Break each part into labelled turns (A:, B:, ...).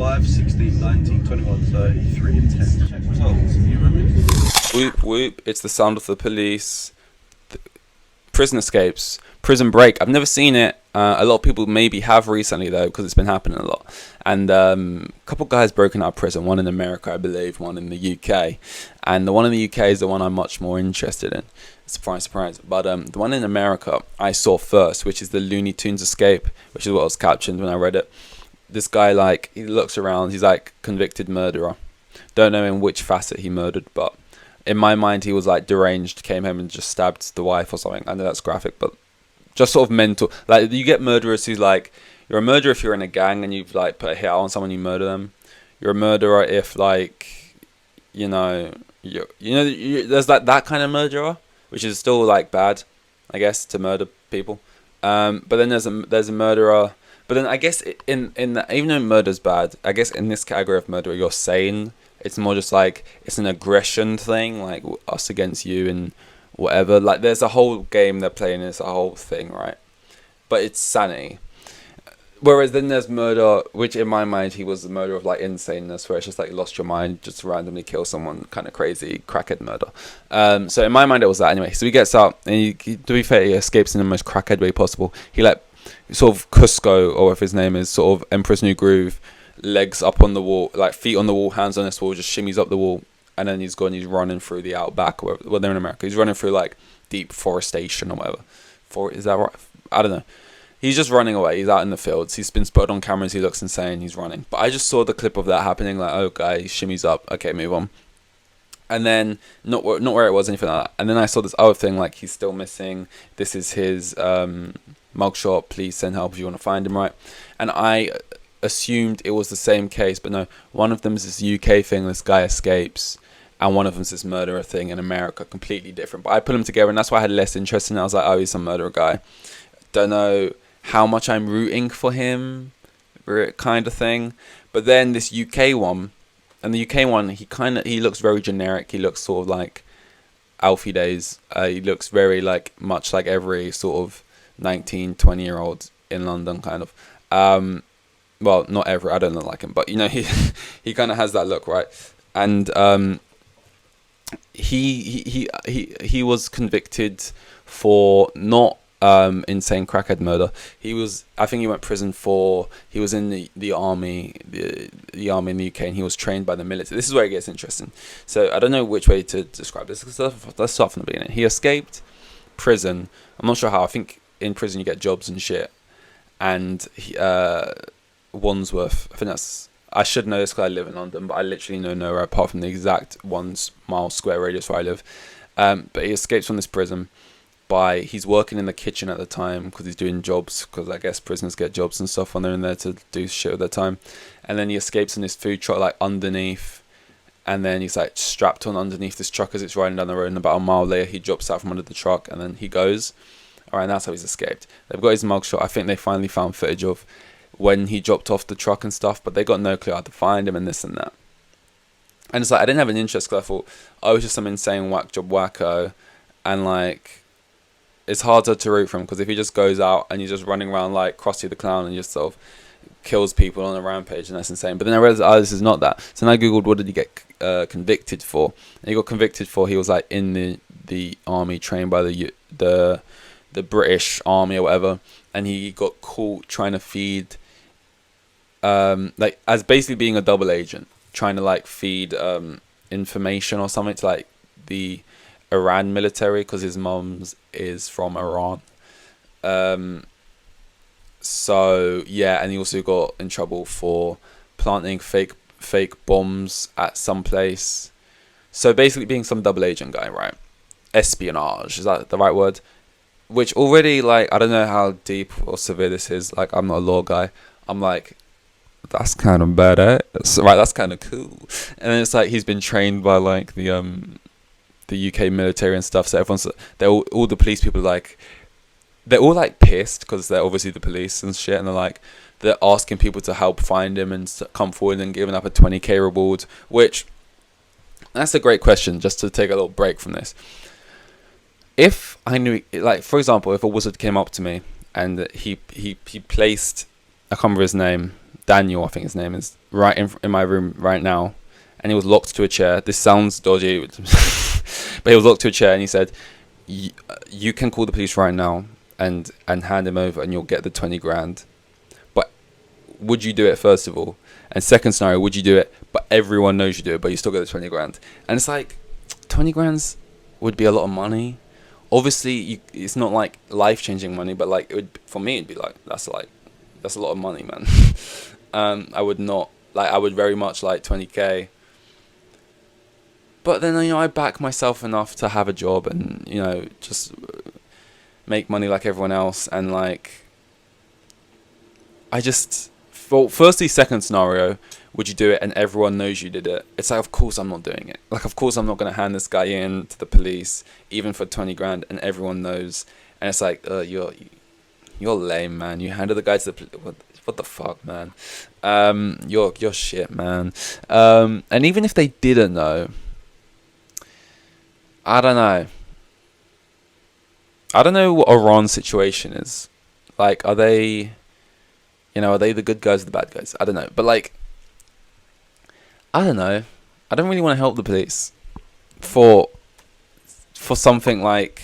A: 5, 16, 19, 21, 33, and 10. Check results. You remember?
B: Whoop whoop! It's the sound of the police. Prison escapes, prison break. I've never seen it. A lot of people maybe have recently though, because it's been happening a lot. And a couple guys broken out of prison. One in America, I believe. One in the UK. And the one in the UK is the one I'm much more interested in. Surprise, surprise. But the one in America I saw first, which is the Looney Tunes escape, which is what was captioned when I read it. This guy, like, he looks around. He's like convicted murderer. Don't know in which facet he murdered, but in my mind, he was like deranged, came home and just stabbed the wife or something. I know that's graphic, but just sort of mental. Like, you get murderers who's like, you're a murderer if you're in a gang and you've like put a hit out on someone, you murder them. You're a murderer if like, there's like that kind of murderer, which is still like bad, I guess, to murder people. But then there's a murderer. But then I guess in even though murder's bad, I guess in this category of murderer, you're sane. It's more just like, it's an aggression thing, like us against you and whatever. Like, there's a whole game they're playing, it's a whole thing, right? But it's sanity. Whereas then there's murder, which in my mind, he was the murder of like insaneness, where it's just like you lost your mind, just randomly kill someone, kind of crazy, crackhead murder. So in my mind, it was that anyway. So he gets out, and to be fair, he escapes in the most crackhead way possible. He like, sort of Cusco, or if his name is sort of Emperor's New Groove, legs up on the wall, like feet on the wall, hands on this wall, just shimmies up the wall, and then he's running through the outback. Well, they're in America. He's running through like deep forestation or whatever. Is that right? I don't know. He's just running away. He's out in the fields. He's been spotted on cameras. He looks insane. He's running. But I just saw the clip of that happening. Like, oh, guy, he shimmies up. Okay, move on. And then not where it was, anything like that. And then I saw this other thing, like he's still missing. This is his mugshot. Please send help if you want to find him, right? And I assumed it was the same case, but no. One of them is this UK thing. This guy escapes, and one of them is this murderer thing in America. Completely different. But I put them together, and that's why I had less interest in it. I was like, oh, he's some murderer guy. Don't know how much I'm rooting for him, kind of thing. But then this UK one, and the UK one, he looks very generic. He looks sort of like Alfie Days. He looks very like much like every sort of 19, 20-year-old in London, kind of. Well, not every. I don't look like him, but he kind of has that look, right? And he was convicted for not insane crackhead murder. I think he went to prison for, he was in the army, the army in the UK, and he was trained by the military. This is where it gets interesting. So I don't know which way to describe this. Let's start from the beginning. He escaped prison. I'm not sure how. I think in prison you get jobs and shit. And Wandsworth, I should know this because I live in London, but I literally know nowhere apart from the exact 1 mile square radius where I live. But he escapes from this prison. He's working in the kitchen at the time because he's doing jobs, because I guess prisoners get jobs and stuff when they're in there to do shit with their time. And then he escapes in this food truck, like underneath, and then he's like strapped on underneath this truck as it's riding down the road, and about a mile later he drops out from under the truck, and then he goes. Alright, and that's how he's escaped. They've got his mugshot. I think they finally found footage of when he dropped off the truck and stuff, but they got no clue how to find him and this and that. And it's like, I didn't have an interest because I thought, I was just some insane whack job wacko, and like, it's harder to root for him, because if he just goes out and he's just running around like Krusty the Clown and just sort of kills people on a rampage, and that's insane. But then I realized, oh, this is not that. So then I googled, what did he get convicted for? And he got convicted for, he was like in the army, trained by the British army or whatever, and he got caught trying to feed like as basically being a double agent, trying to like feed information or something to like the Iran military, because his mum's is from Iran. So yeah, and he also got in trouble for planting fake bombs at some place. So basically being some double agent guy, right? Espionage, is that the right word? Which already, like, I don't know how deep or severe this is. Like, I'm not a law guy. I'm like, that's kind of badass, right? That's kind of cool. And then it's like he's been trained by like the UK military and stuff. So all the police people are like, they're all like pissed because they're obviously the police and shit, and they're asking people to help find him and come forward and giving up a 20k reward. Which, that's a great question. Just to take a little break from this. If I knew, like, for example, if a wizard came up to me and he placed, I can't remember his name, Daniel, I think his name is, right in my room right now, and he was locked to a chair. This sounds dodgy, but he was locked to a chair, and he said, "You can call the police right now and hand him over, and you'll get the 20 grand. But would you do it first of all? And second scenario, would you do it? But everyone knows you do it, but you still get the 20 grand." And it's like, 20 grand would be a lot of money. Obviously, it's not like life-changing money, but like for me, it'd be like that's a lot of money, man. I would very much like 20k. But then, I back myself enough to have a job and, just make money like everyone else. And like, firstly, second scenario, would you do it and everyone knows you did it? It's like, of course I'm not doing it. Like, of course I'm not going to hand this guy in to the police, even for 20 grand, and everyone knows. And it's like, you're lame, man. You handed the guy to the police. What the fuck, man? You're shit, man. And even if they didn't know, I don't know what Iran's situation is. Like, are they the good guys or the bad guys? I don't know. But like, I don't know. I don't really want to help the police for something like,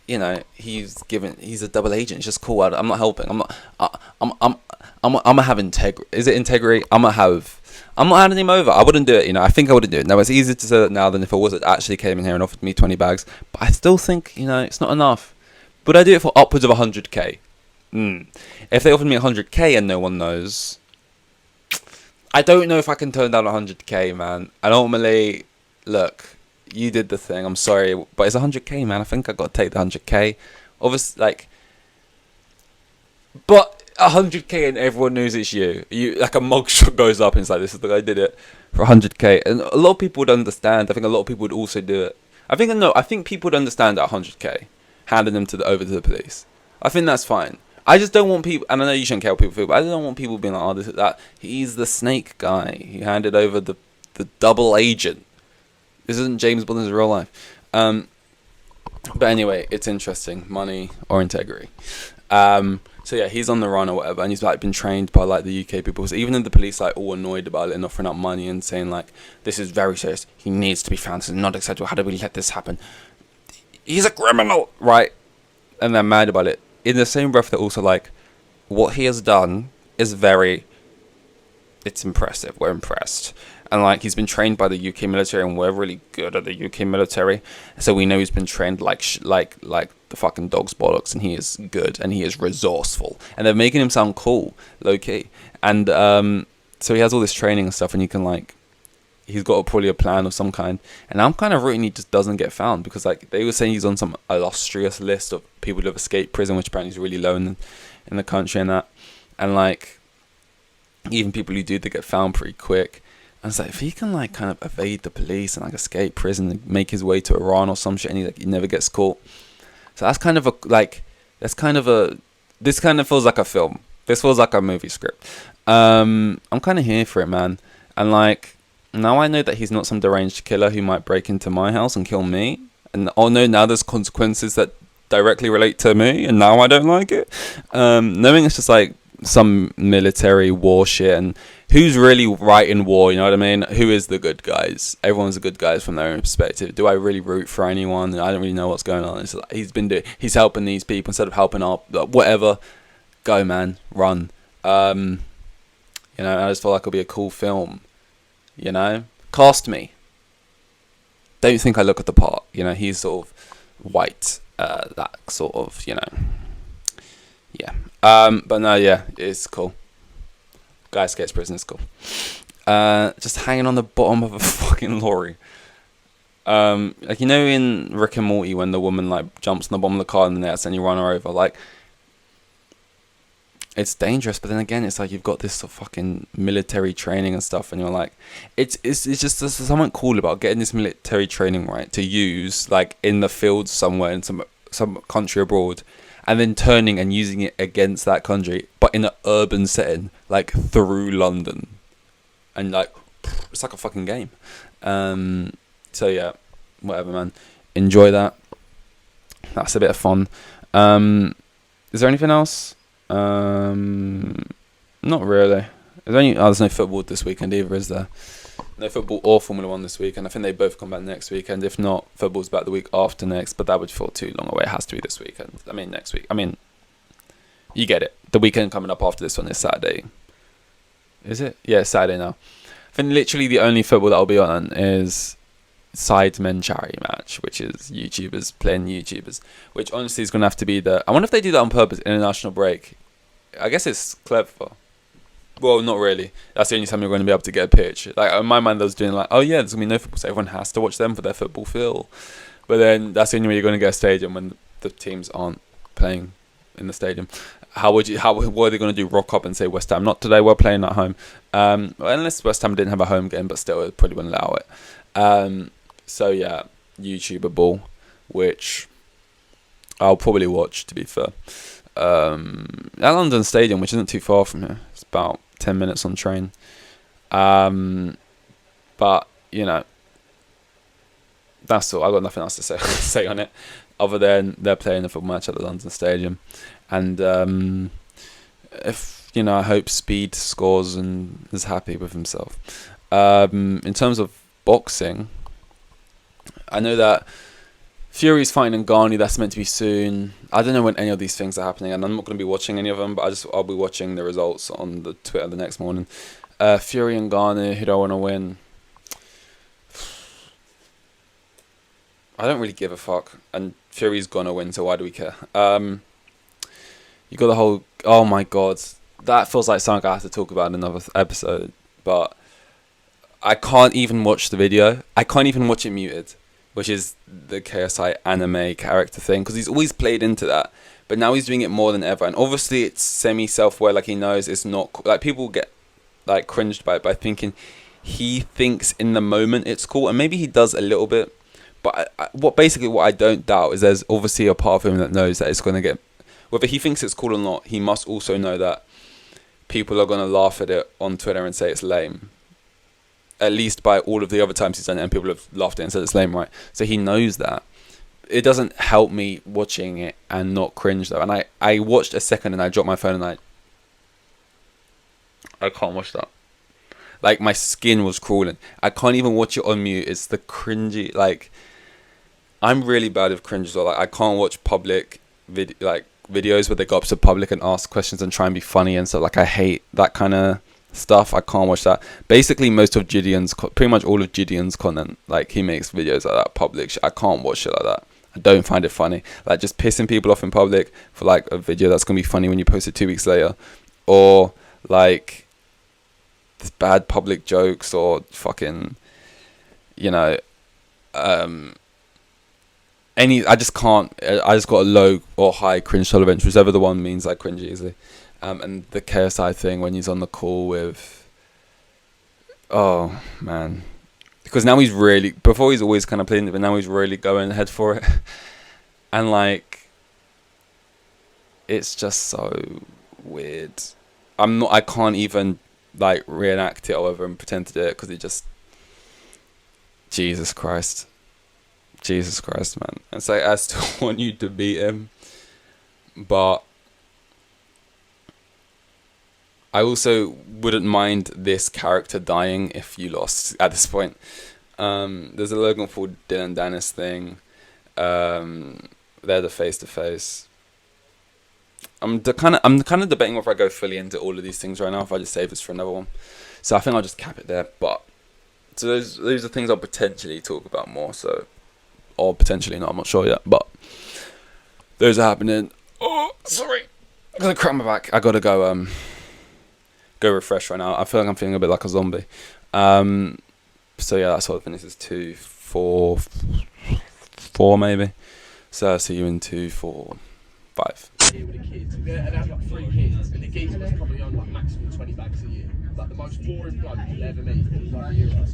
B: he's a double agent. It's just cool. I'm not helping. I'm gonna have integrity. Is it integrity? I'm not handing him over. I wouldn't do it. I think I wouldn't do it. Now, it's easier to say that now than if I actually came in here and offered me 20 bags. But I still think, it's not enough. Would I do it for upwards of 100k? If they offered me 100k and no one knows, I don't know if I can turn down 100k, man. And ultimately, look, you did the thing. I'm sorry, but it's 100k, man. I think I got to take the 100k. Obviously, but 100k and everyone knows it's you. Like a mugshot goes up and it's like, this is the guy who did it for 100k, and a lot of people would understand. I think a lot of people would also do it. I think people would understand at 100k, handing them over to the police. I think that's fine. I just don't want people, and I know you shouldn't care what people feel, but I don't want people being like, oh, this is that. He's the snake guy. He handed over the double agent. This isn't James Bond's real life. But anyway, it's interesting. Money or integrity. So yeah, he's on the run or whatever, and he's like been trained by like the UK people. So even if the police like all annoyed about it and offering up money and saying like, this is very serious, he needs to be found, this is not acceptable, how do we let this happen? He's a criminal, right? And they're mad about it. In the same breath, they're also like, what he has done is it's impressive. We're impressed. And like, he's been trained by the UK military, and we're really good at the UK military. So we know he's been trained like the fucking dog's bollocks, and he is good and he is resourceful. And they're making him sound cool, low key. And so he has all this training and stuff, and he can like, he's got probably a plan of some kind. And I'm kind of rooting he just doesn't get found, because like they were saying he's on some illustrious list of people who have escaped prison, which apparently is really low in the country and that. And like, even people who do, they get found pretty quick. And it's like, if he can like kind of evade the police and like escape prison and make his way to Iran or some shit, and he never gets caught. So that's kind of this kind of feels like a film. This feels like a movie script. I'm kind of here for it, man. And like, now I know that he's not some deranged killer who might break into my house and kill me. And oh no, now there's consequences that directly relate to me, and now I don't like it. Knowing it's just like some military war shit, and who's really right in war, you know what I mean? Who is the good guys? Everyone's the good guys from their own perspective. Do I really root for anyone? I don't really know what's going on. It's like he's helping these people instead of helping up, whatever. Go, man, run. I just feel like it'll be a cool film. Cast me. Don't think I look at the part. He's sort of white, that sort of, yeah. But no, yeah, it's cool. Guy escapes prison, it's cool. Just hanging on the bottom of a fucking lorry. Like, in Rick and Morty, when the woman like jumps on the bottom of the car and then they accidentally run her over, like, it's dangerous. But then again, it's like you've got this sort of fucking military training and stuff, and you're like, it's just there's something cool about getting this military training right to use like in the fields somewhere in some country abroad, and then turning and using it against that country, but in an urban setting, like through London. And like, it's like a fucking game. So yeah, whatever, man. Enjoy that. That's a bit of fun. Is there anything else? Not really. There's no football this weekend either, is there? No football or Formula 1 this weekend. I think they both come back next weekend. If not, football's back the week after next, but that would feel too long away. It has to be this weekend. I mean, next week. I mean, you get it. The weekend coming up after this one is Saturday. Is it? Yeah, it's Saturday now. I think literally the only football that I'll be on is Sidemen charity match, which is YouTubers playing YouTubers, which honestly is going to have to be I wonder if they do that on purpose, international break. I guess it's clever. Well, not really. That's the only time you're going to be able to get a pitch. Like, in my mind, I was doing like, oh yeah, there's going to be no football, so everyone has to watch them for their football feel. But then that's the only way you're going to get a stadium when the teams aren't playing in the stadium. What are they going to do? Rock up and say, West Ham, not today, we're playing at home. Well, unless West Ham didn't have a home game, but still, it probably wouldn't allow it. So yeah, YouTuber ball, which I'll probably watch, to be fair. At London Stadium, which isn't too far from here. It's about 10 minutes on train. But, you know, that's all. I've got nothing else to say on it, other than they're playing a football match at the London Stadium. And if, you know, I hope Speed scores and is happy with himself. In terms of boxing, I know that Fury's fighting Ngannou. That's meant to be soon. I don't know when any of these things are happening, and I'm not going to be watching any of them, but I'll be watching the results on the Twitter the next morning. Fury and Ngannou, who do I want to win? I don't really give a fuck, and Fury's gonna win, so why do we care? You got the whole... Oh my god, that feels like something I have to talk about in another episode, but I can't even watch the video. I can't even watch it muted, which is the KSI anime character thing, because he's always played into that, but now he's doing it more than ever, and obviously it's semi-self-aware, like he knows it's not... Like, people get like cringed by it by thinking he thinks in the moment it's cool, and maybe he does a little bit, but what I don't doubt is there's obviously a part of him that knows that it's going to get... Whether he thinks it's cool or not, he must also know that people are going to laugh at it on Twitter and say it's lame. At least by all of the other times he's done it, and people have laughed at it and said it's lame, right? So he knows that. It doesn't help me watching it and not cringe, though. And I watched a second and I dropped my phone and I can't watch that. Like, my skin was crawling. I can't even watch it on mute. It's the cringy, like... I'm really bad with cringe as well. Like, I can't watch public videos where they go up to the public and ask questions and try and be funny and stuff. Like, I hate that kind of stuff. I can't watch that. Basically, pretty much all of Gideon's content, like, he makes videos like that, public shit. I can't watch shit like that. I don't find it funny. Like, just pissing people off in public for, like, a video that's going to be funny when you post it 2 weeks later. Or, like, bad public jokes or fucking, you know, I just can't. I just got a low or high cringe tolerance, whichever the one means. I cringe easily. And the KSI thing when he's on the call with... Oh, man. Because now he's really... Before he's always kind of playing it, but now he's really going ahead for it. And, like... It's just so weird. I can't even, like, reenact it or whatever and pretend to do it, because it just... Jesus Christ, man. It's like, I still want you to beat him, but I also wouldn't mind this character dying if you lost at this point. There's a Logan Paul Dylan Dennis thing. They're the face-to-face. I'm kind of debating whether I go fully into all of these things right now, if I just save this for another one. So I think I'll just cap it there. But so those are things I'll potentially talk about more. So, or potentially not, I'm not sure yet. But those are happening. Oh, sorry, I'm gonna crack my back. I gotta go refresh right now. I feel like I'm feeling a bit like a zombie. So yeah, that's what I think. This is 2, 4, 4 maybe. So I'll see you in 2, 4, 5.
C: With the kids, and I have like 3 kids, and the geezer was probably on like maximum 20 bags a year. Like the most boring bloke you'll ever meet. Like,